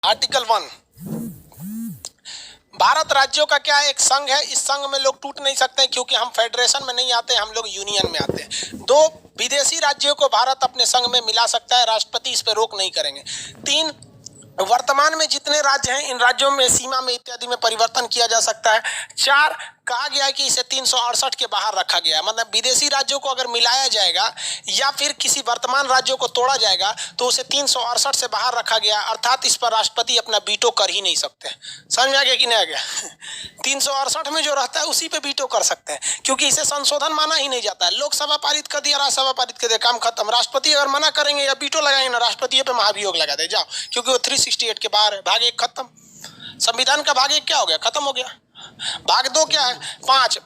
Article 1, Bharat राज्यों का क्या एक संघ है, इस संघ में लोग टूट नहीं सकते क्योंकि हम फेडरेशन में नहीं आते, हम लोग यूनियन में आते हैं। 2, विदेशी राज्यों को भारत अपने संघ में मिला सकता है, राष्ट्रपति इस पर रोक नहीं करेंगे। 3, वर्तमान में जितने राज्य हैं इन राज्यों में सीमा में इत्यादि में परिवर्तन किया जा सकता है। 4, कहा गया है कि इसे 368 के बाहर रखा गया है, मतलब विदेशी राज्यों को अगर मिलाया जाएगा या फिर किसी वर्तमान राज्यों को तोड़ा जाएगा तो उसे 368 से बाहर रखा गया, अर्थात इस पर राष्ट्रपति अपना वीटो कर ही नहीं सकते। समझ में आ गया कि नहीं आ गया? 368 में जो रहता है उसी पे वीटो कर सकते हैं क्योंकि इसे संशोधन माना ही नहीं जाता है। लोकसभा पारित कर दिया, राज्यसभा पारित कर दिया, काम खत्म। राष्ट्रपति अगर मना करेंगे या वीटो लगाएंगे ना, राष्ट्रपति पे महाभियोग लगा दे जाओ, क्योंकि वो 368 के बाहर है। भाग 1 खत्म, संविधान का भाग 1 क्या हो गया? खत्म हो गया। भाग 2 क्या है? 5,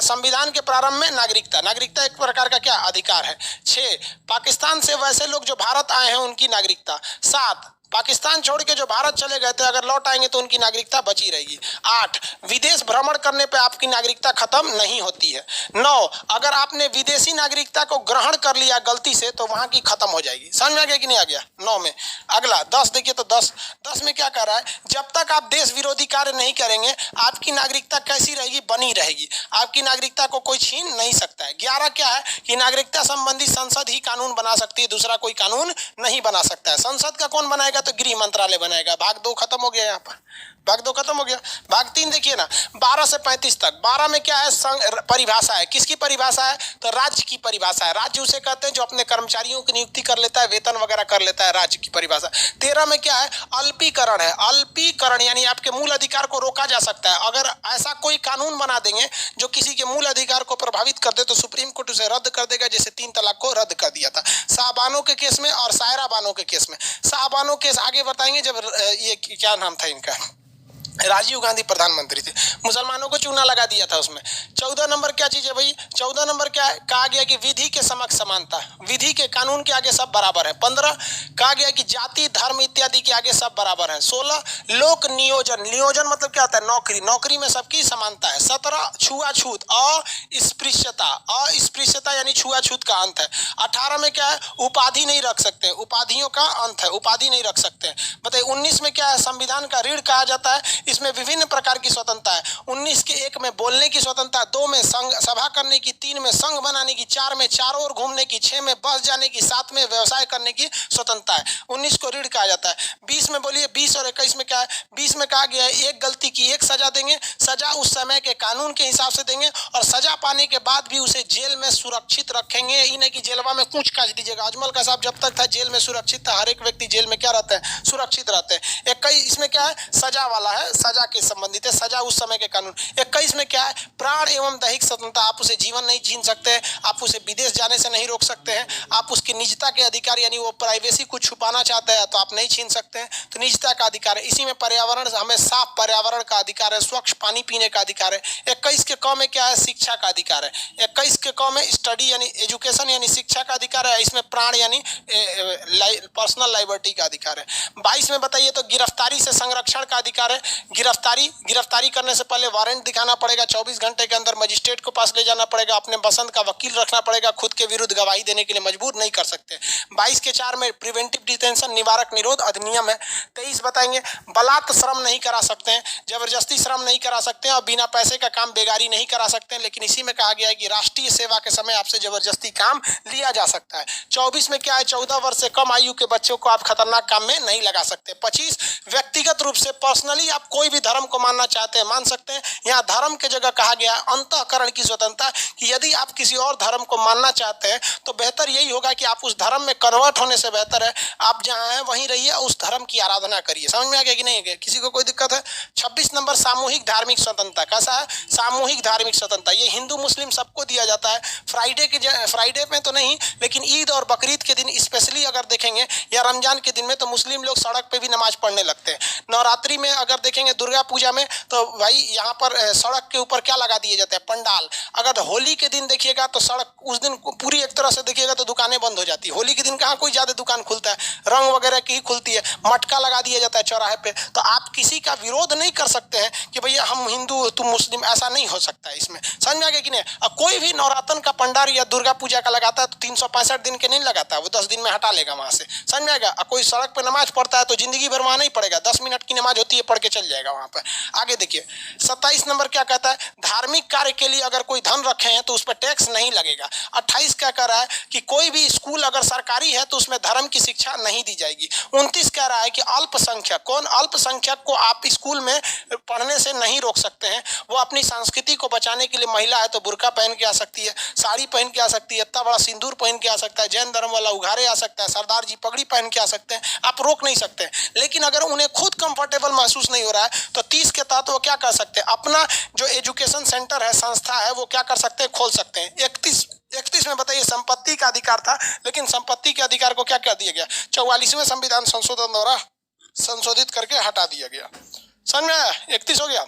संविधान के प्रारंभ में नागरिकता, नागरिकता एक प्रकार का क्या अधिकार है। 6, पाकिस्तान से वैसे लोग जो भारत आए हैं उनकी नागरिकता। 7, पाकिस्तान छोड़ के जो भारत चले गए थे अगर लौट आएंगे तो उनकी नागरिकता बची रहेगी। 8, विदेश भ्रमण करने पे आपकी नागरिकता खत्म नहीं होती है। 9, अगर आपने विदेशी नागरिकता को ग्रहण कर लिया गलती से तो वहां की खत्म हो जाएगी। समझ में आ गया कि नहीं आ गया? 9 में। अगला 10 देखिए तो 10 में क्या कह रहा है? जब तक आप देश विरोधी कार्य नहीं करेंगे आपकी नागरिकता कैसी रहेगी? बनी रहेगी, आपकी नागरिकता को कोई छीन नहीं सकता है। 11 क्या है कि नागरिकता संबंधी संसद ही कानून बना सकती है, दूसरा कोई कानून नहीं बना सकता है। संसद का कौन बनाएगा? तो गृह मंत्रालय बनाएगा। भाग 2 खत्म हो गया, यहाँ पर भाग 2 खत्म हो गया। भाग 3 देखिए ना, 12 से 35 तक। 12 में क्या है? संघ परिभाषा है। किसकी परिभाषा है? तो राज्य की परिभाषा है। राज्य उसे कहते हैं जो अपने कर्मचारियों की नियुक्ति कर लेता है, वेतन वगैरह कर लेता है, राज्य की परिभाषा। 13 में क्या है? अल्पीकरण है। अल्पीकरण यानी आपके मूल अधिकार को रोका जा सकता है। अगर ऐसा कोई कानून बना देंगे जो किसी के मूल अधिकार को प्रभावित कर दे तो सुप्रीम कोर्ट उसे रद्द कर देगा, जैसे 3 तलाक को रद्द कर दिया था शाहबानो के केस में और सायरा बानो के केस में। शाहबानो केस आगे बताएंगे जब ये क्या नाम था इनका, राजीव गांधी प्रधानमंत्री थे, मुसलमानों को चूना लगा दिया था उसमें। 14 नंबर क्या चीज है भाई? 14 नंबर क्या है? कहा गया कि विधि के समक्ष समानता, विधि के कानून के आगे सब बराबर है। 15 कहा गया कि जाति धर्म इत्यादि के आगे सब बराबर है। 16 लोक नियोजन, नियोजन मतलब क्या होता है? नौकरी, नौकरी में सबकी समानता है। 17 छुआछूत, अस्पृश्यता, अस्पृश्यता यानी छुआछूत का अंत है। 18 में क्या है? उपाधि नहीं रख सकते, उपाधियों का अंत है, उपाधि नहीं रख सकते। बताइए 19 में क्या है? संविधान का रीढ़ कहा जाता है, इसमें विभिन्न प्रकार की स्वतंत्रता है। 19 के 1 में बोलने की स्वतंत्रता, 2 में संघ सभा करने की, 3 में संघ बनाने की, 4 में चारों ओर घूमने की, 6 में बस जाने की, 7 में व्यवसाय करने की स्वतंत्रता है। 19 को रीढ़ कहा जाता है। 20 में बोलिए, 20 और 21 में क्या है? 20 में कहा गया है एक गलती की एक सजा देंगे, सजा उस समय के कानून के हिसाब से देंगे और सजा पाने के बाद भी उसे जेल में सुरक्षित रखेंगे, ही नहीं कि जेलवा में कूच काच दीजिएगा। अजमल का साहब जब तक था जेल में सुरक्षित था, हर एक व्यक्ति जेल में क्या रहता है? सुरक्षित रहते हैं। 21 इसमें क्या है? सजा वाला है, सजा के संबंधित है, सजा उस समय के कानून। 21 में क्या है? प्राण एवं दैहिक स्वतंत्रता, आप उसे जीवन नहीं छीन सकते, आप उसे विदेश जाने से नहीं रोक सकते हैं, आप उसकी निजता के अधिकार यानी वो प्राइवेसी को छुपाना चाहते हैं तो आप नहीं छीन सकते हैं, तो निजता का अधिकार है। इसी में पर्यावरण, हमें साफ पर्यावरण का अधिकार है, स्वच्छ पानी पीने का अधिकार है। 21 के क में क्या है? शिक्षा का अधिकार है। 21 के क में स्टडी यानी एजुकेशन यानी शिक्षा का अधिकार है, इसमें प्राण यानी पर्सनल लाइबर्टी का अधिकार है। 22 में बताइए तो गिरफ्तारी से संरक्षण का अधिकार है। गिरफ्तारी करने से पहले वारंट दिखाना पड़ेगा, 24 घंटे के अंदर मजिस्ट्रेट को पास ले जाना पड़ेगा, अपने पसंद का वकील रखना पड़ेगा, खुद के विरुद्ध गवाही देने के लिए मजबूर नहीं कर सकते। 22 के 4 में प्रिवेंटिव डिटेंशन निवारक निरोध अधिनियम है। 23 बताएंगे बलात् श्रम नहीं करा सकते हैं, जबरदस्ती श्रम नहीं करा सकते हैं और बिना पैसे का काम बेगारी नहीं करा सकते हैं, लेकिन इसी में कहा गया है कि राष्ट्रीय सेवा के समय आपसे जबरदस्ती काम लिया जा सकता है। 24 में क्या है? 14 वर्ष से कम आयु के बच्चों को आप खतरनाक काम में नहीं लगा सकते। 25 व्यक्तिगत रूप से पर्सनली आप कोई भी धर्म को मानना चाहते हैं मान सकते हैं। यहाँ धर्म के जगह कहा गया है अंतःकरण की स्वतंत्रता, कि यदि आप किसी और धर्म को मानना चाहते हैं तो बेहतर यही होगा कि आप उस धर्म में कन्वर्ट होने से बेहतर है आप जहाँ हैं वहीं रहिए, उस धर्म की आराधना करिए। समझ में आ गया कि नहीं? किसी को कोई दिक्कत है? 26 नंबर सामूहिक धार्मिक स्वतंत्रता। कैसा है? सामूहिक धार्मिक स्वतंत्रता, ये हिंदू मुस्लिम सबको दिया जाता है। फ्राइडे में तो नहीं, लेकिन ईद और बकरीद के दिन स्पेशली अगर देखेंगे या रमजान के दिन में तो मुस्लिम लोग सड़क पे भी नमाज पढ़ने लगते हैं। नवरात्रि में अगर देखेंगे, दुर्गा पूजा में तो भाई यहाँ पर सड़क के ऊपर क्या लगा दिए जाते हैं? पंडाल। अगर होली के दिन देखिएगा तो सड़क उस दिन पूरी एक तरह से देखिएगा तो दुकानें बंद हो जाती है। होली के दिन कहाँ कोई ज्यादा दुकान खुलता है, रंग वगैरह की ही खुलती है, मटका लगा दिया जाता है चौराहे पे। तो आप किसी का विरोध नहीं कर सकते हैं कि भैया हम हिंदू तुम मुस्लिम, ऐसा नहीं हो सकता है इसमें। समझ में आ गया कि नहीं? कोई भी नवरात्र का पंडाल कैलेंडर या दुर्गा पूजा का लगाता है तो 365 दिन के नहीं लगाता, वो 10 दिन में हटा लेगा वहां से, समझ में आएगा। कोई सड़क पे नमाज पढ़ता है तो जिंदगी भर वहां नहीं पड़ेगा, 10 मिनट की नमाज होती है, पढ़ के चल जाएगा वहां पर। आगे देखिए 27 नंबर क्या कहता है, धार्मिक कार्य के लिए अगर कोई धन रखे हैं तो उस पर टैक्स नहीं लगेगा। 28 क्या कह रहा है कि कोई भी स्कूल अगर सरकारी है तो उसमें धर्म की शिक्षा नहीं दी जाएगी। 29 कह रहा है कि अल्पसंख्यक, कौन अल्पसंख्यक को आप स्कूल में पढ़ने से नहीं रोक सकते हैं, वो अपनी संस्कृति को बचाने के लिए, महिला है तो बुर्का पहन के आ सकती है, साड़ी पहन के आ सकती है, इतना बड़ा सिंदूर पहन के आ सकता है, जैन धर्म वाला उघारे आ सकता है, सरदार जी पगड़ी पहन के आ सकते हैं, आप रोक नहीं सकते। लेकिन अगर उन्हें खुद कंफर्टेबल महसूस नहीं हो रहा है तो 30 के तहत वो क्या कर सकते हैं, अपना जो एजुकेशन सेंटर है, संस्था है, वो क्या कर सकते हैं, खोल सकते हैं। 31 में बताइए संपत्ति का अधिकार था, लेकिन संपत्ति के अधिकार को क्या कर दिया गया, 44वें संविधान संशोधन द्वारा संशोधित करके हटा दिया गया। समझ में आया? 31 हो गया,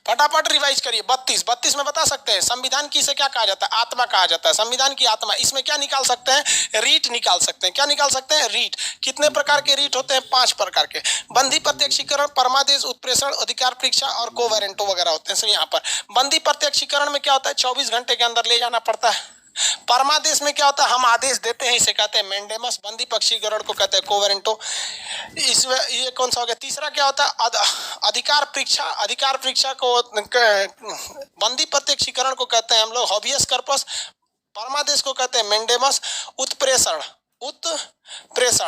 फटाफट रिवाइज करिए। 32 में बता सकते हैं संविधान की से क्या कहा जाता है, आत्मा कहा जाता है, संविधान की आत्मा। इसमें क्या निकाल सकते हैं, रीट निकाल सकते हैं। क्या निकाल सकते हैं, रीट। कितने प्रकार के रीट होते हैं, 5 प्रकार के, बंदी प्रत्यक्षीकरण, परमादेश, उत्प्रेषण, अधिकार परीक्षा और कोवेरेंटो वगैरह होते हैं। यहाँ पर बंदी प्रत्यक्षीकरण में क्या होता है, 24 घंटे के अंदर ले जाना पड़ता है। परमादेश में क्या होता है, हम आदेश देते हैं, इसे कहते हैं मैंडेमस। बंदी पक्षीकरण को कहते हैं कोवेरेंटो। इसमें ये कौन सा हो गया, तीसरा क्या होता है, अधिकार परीक्षा। अधिकार परीक्षा को बंदी प्रत्यक्षीकरण को कहते हैं हम लोग हॉबियस कर्पस, परमादेश को कहते हैं मैंडेमस। उत्प्रेषण,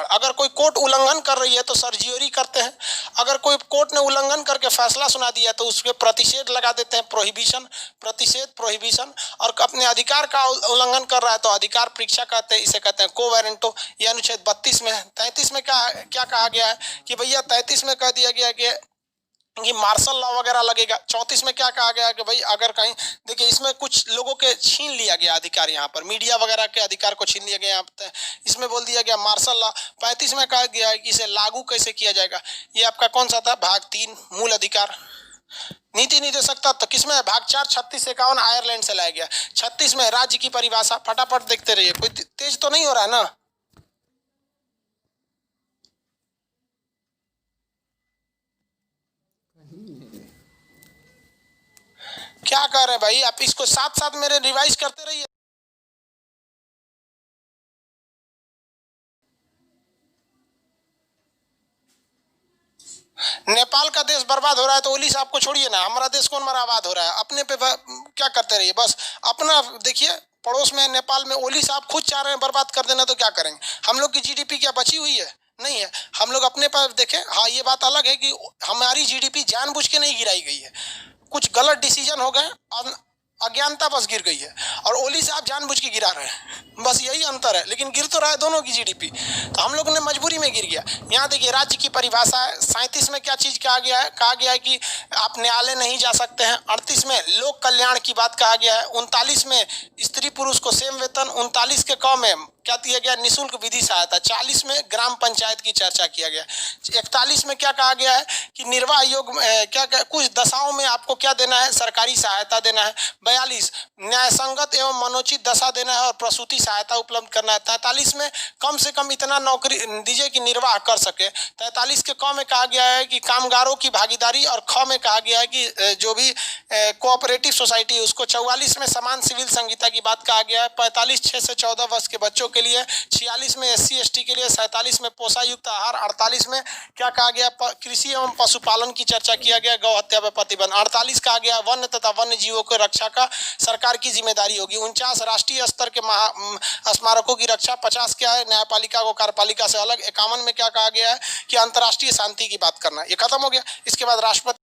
अगर कोई कोर्ट उल्लंघन कर रही है तो सर्जियोरी करते हैं। अगर कोई कोर्ट ने उल्लंघन करके फैसला सुना दिया तो उसके प्रतिषेध लगा देते हैं, प्रोहिबिशन, प्रतिषेध, प्रोहिबिशन। और अपने अधिकार का उल्लंघन कर रहा है तो अधिकार परीक्षा कहते हैं, इसे कहते हैं कोवेरेंटो। ये अनुच्छेद 32 में। 33 में क्या कहा गया है कि भैया 33 में कह दिया गया कि मार्शल लॉ वगैरह लगेगा। 34 में क्या कहा गया कि भाई अगर कहीं, देखिए इसमें कुछ लोगों के छीन लिया गया अधिकार, यहाँ पर मीडिया वगैरह के अधिकार को छीन लिया गया, यहाँ पर इसमें बोल दिया गया मार्शल लॉ। 35 में कहा गया कि इसे लागू कैसे किया जाएगा, ये आपका कौन सा था, भाग 3 मूल अधिकार। नीति निर्देशक तत्व किसमें है, भाग 4 36 51 आयरलैंड से लाया गया। 36 में राज्य की परिभाषा, फटाफट देखते रहिए, कोई तेज तो नहीं हो रहा है ना। क्या कर रहे हैं भाई आप, इसको साथ साथ मेरे रिवाइज करते रहिए। नेपाल का देश बर्बाद हो रहा है तो ओली साहब को छोड़िए ना, हमारा देश कौन बर्बाद हो रहा है, अपने पे क्या करते रहिए, बस अपना देखिए। पड़ोस में नेपाल में ओली साहब खुद चाह रहे हैं बर्बाद कर देना, तो क्या करेंगे। हम लोग की जीडीपी क्या बची हुई है, नहीं है। हम लोग अपने पर देखें। हाँ, ये बात अलग है कि हमारी जीडीपी जानबूझ के नहीं गिराई गई है, कुछ गलत डिसीजन हो गए और अज्ञानता बस गिर गई है, और ओली साहब जानबूझ के गिरा रहे हैं, बस यही अंतर है। लेकिन गिर तो रहा है दोनों की जीडीपी, तो हम लोग ने मजबूरी में गिर गया। यहाँ देखिए राज्य की परिभाषा है। 37 में क्या चीज कहा गया है कि आप न्यायालय नहीं जा सकते हैं। 38 में लोक कल्याण की बात कहा गया है। 39 में स्त्री पुरुष को सेम वेतन। 39 के क में क्या दिया गया, निःशुल्क विधि सहायता। 40 में ग्राम पंचायत की चर्चा किया गया। 41 में क्या कहा गया है कि निर्वाह आयोग क्या कुछ दशाओं में आपको क्या देना है, सरकारी सहायता देना है। 42 न्यायसंगत एवं मनोचित दशा देना है और प्रसूति सहायता उपलब्ध करना है। 43 में कम से कम इतना नौकरी दीजिए कि निर्वाह कर सके। 43 के क में कहा गया है कि कामगारों की भागीदारी, और ख में कहा गया है कि जो भी कोऑपरेटिव सोसाइटी है उसको। 44 में समान सिविल संहिता की बात कहा गया है। 45 6 से 14 वर्ष के बच्चों के लिए। 46 में SC ST के लिए। 47 में पोषा युक्त आहार। 48 में क्या कहा गया, कृषि एवं पशुपालन की चर्चा किया गया, गौ हत्या पर प्रतिबंध। 48 कहा गया वन्य तथा वन्य जीवों की रक्षा का सरकार की जिम्मेदारी होगी। 49 राष्ट्रीय स्तर के स्मारकों की रक्षा। 50 क्या है, न्यायपालिका को कार्यपालिका से अलग। 51 में क्या कहा गया है कि अंतर्राष्ट्रीय शांति की बात करना। ये खत्म हो गया। इसके बाद राष्ट्रपति